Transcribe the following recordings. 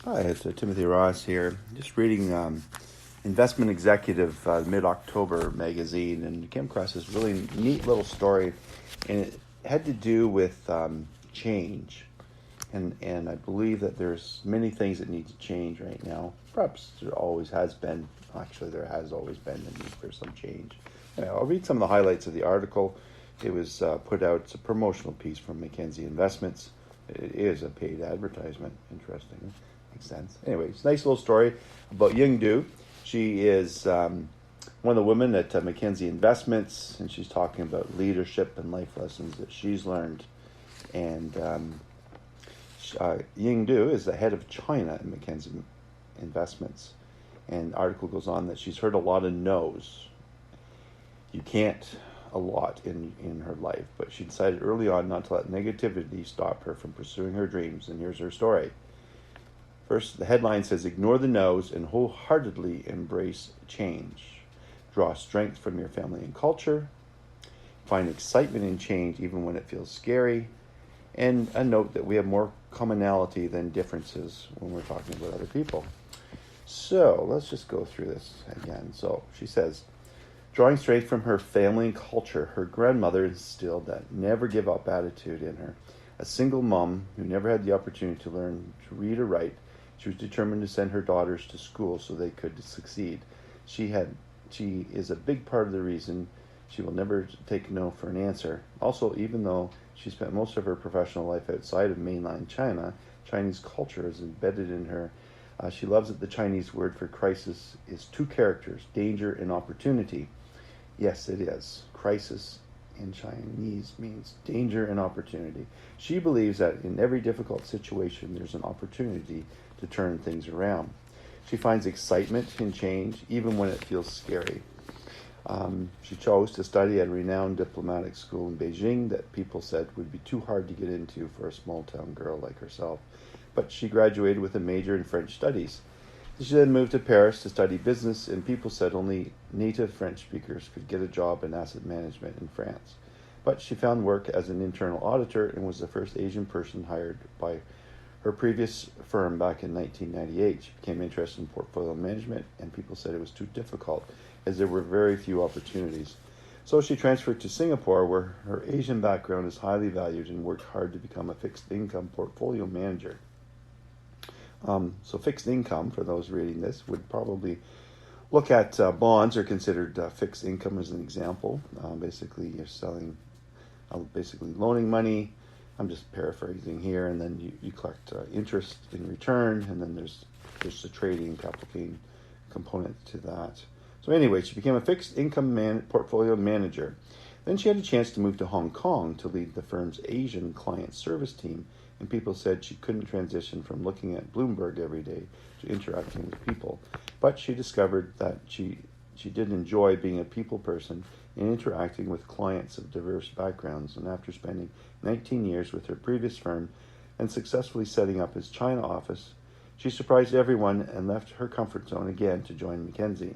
Hi, it's Timothy Ross here. Just reading Investment Executive mid-October magazine, and came across this really neat little story, and it had to do with change, and I believe that there's many things that need to change right now. Perhaps there always has been. Actually, there has always been a need for some change. I'll read some of the highlights of the article. It was put out. It's a promotional piece from Mackenzie Investments. It is a paid advertisement. Interesting. Makes sense. Anyway, it's a nice little story about Ying. She is one of the women at Mackenzie Investments, and she's talking about leadership and life lessons that she's learned. And Ying is the head of China at Mackenzie Investments. And the article goes on that she's heard a lot of no's. You can't a lot in her life, but she decided early on not to let negativity stop her from pursuing her dreams. And here's her story. First, the headline says, ignore the no's and wholeheartedly embrace change. Draw strength from your family and culture. Find excitement in change even when it feels scary. And a note that we have more commonality than differences when we're talking about other people. So let's just go through this again. So she says, drawing strength from her family and culture, her grandmother instilled that never give up attitude in her. A single mom who never had the opportunity to learn to read or write, she was determined to send her daughters to school so they could succeed. She is a big part of the reason she will never take no for an answer. Also, even though she spent most of her professional life outside of mainland China, Chinese culture is embedded in her. She loves that the Chinese word for crisis is two characters, danger and opportunity. Yes, it is. Crisis in Chinese means danger and opportunity. She believes that in every difficult situation, there's an opportunity to turn things around. She finds excitement in change, even when it feels scary. She chose to study at a renowned diplomatic school in Beijing that people said would be too hard to get into for a small-town girl like herself. But she graduated with a major in French studies. She then moved to Paris to study business, and people said only native French speakers could get a job in asset management in France. But she found work as an internal auditor and was the first Asian person hired by her previous firm back in 1998. She became interested in portfolio management, and people said it was too difficult as there were very few opportunities. So she transferred to Singapore, where her Asian background is highly valued, and worked hard to become a fixed income portfolio manager. So fixed income, for those reading this, would probably look at bonds are considered fixed income as an example. Basically, you're selling, basically loaning money. I'm just paraphrasing here, and then you collect interest in return, and then there's the trading capital gain component to that. So anyway, she became a fixed income portfolio manager. Then she had a chance to move to Hong Kong to lead the firm's Asian client service team, and people said she couldn't transition from looking at Bloomberg every day to interacting with people. But she discovered that she did enjoy being a people person and interacting with clients of diverse backgrounds. And after spending 19 years with her previous firm and successfully setting up his China office, she surprised everyone and left her comfort zone again to join Mackenzie.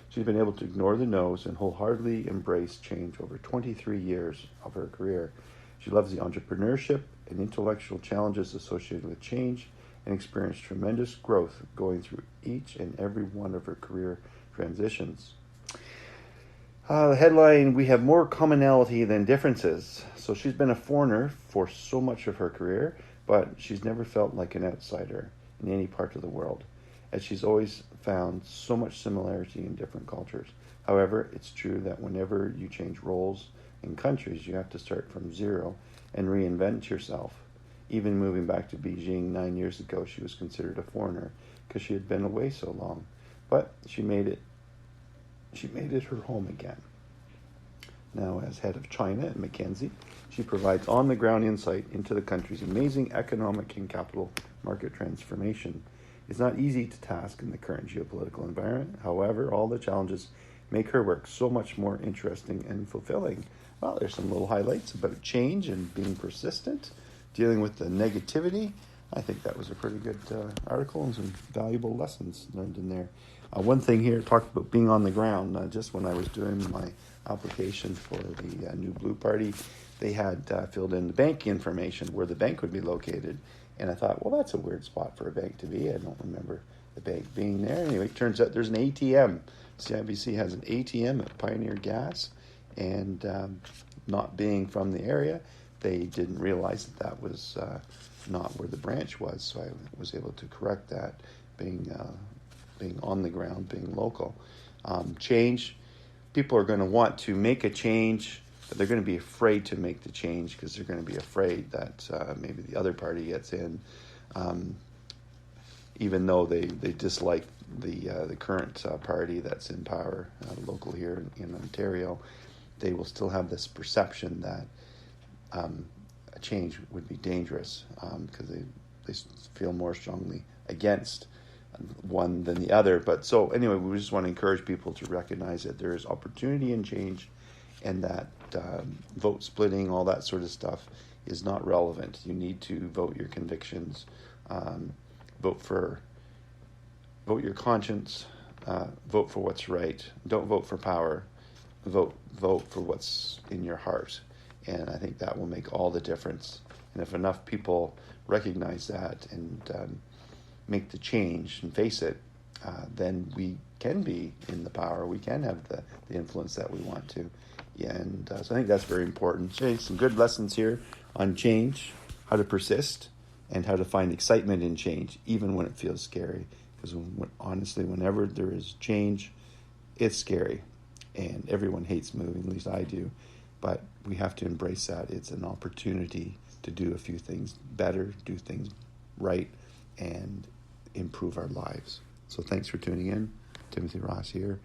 She's been able to ignore the no's and wholeheartedly embrace change over 23 years of her career. She loves the entrepreneurship and intellectual challenges associated with change and experienced tremendous growth going through each and every one of her career transitions. The headline, we have more commonality than differences. So she's been a foreigner for so much of her career, but she's never felt like an outsider in any part of the world, as she's always found so much similarity in different cultures. However, it's true that whenever you change roles in countries, you have to start from zero and reinvent yourself. Even moving back to Beijing 9 years ago, she was considered a foreigner because she had been away so long. But she made it her home again. Now, as head of China at Mackenzie, she provides on-the-ground insight into the country's amazing economic and capital market transformation. It's not easy to task in the current geopolitical environment. However, all the challenges make her work so much more interesting and fulfilling. Well, there's some little highlights about change and being persistent, dealing with the negativity. I think that was a pretty good article and some valuable lessons learned in there. One thing here, talked about being on the ground. Just when I was doing my application for the new Blue Party, they had filled in the bank information, where the bank would be located. And I thought, well, that's a weird spot for a bank to be. I don't remember the bank being there. Anyway, it turns out there's an ATM. CIBC has an ATM at Pioneer Gas, and not being from the area, they didn't realize that was not where the branch was. So I was able to correct that, being on the ground, being local. Change. People are going to want to make a change, but they're going to be afraid to make the change because they're going to be afraid that maybe the other party gets in, even though they dislike the current party that's in power, local here in Ontario. They will still have this perception that a change would be dangerous because they feel more strongly against one than the other. But so anyway, we just want to encourage people to recognize that there is opportunity in change, and that vote splitting, all that sort of stuff, is not relevant. You need to vote your convictions, vote your conscience, vote for what's right. Don't vote for power. Vote for what's in your heart. And I think that will make all the difference. And if enough people recognize that and make the change and face it, then we can be in the power. We can have the influence that we want to. And so I think that's very important. Some good lessons here on change, how to persist, and how to find excitement in change, even when it feels scary. Because honestly, whenever there is change, it's scary. And everyone hates moving, at least I do. But we have to embrace that. It's an opportunity to do a few things better, do things right, and improve our lives. So thanks for tuning in. Timothy Ross here.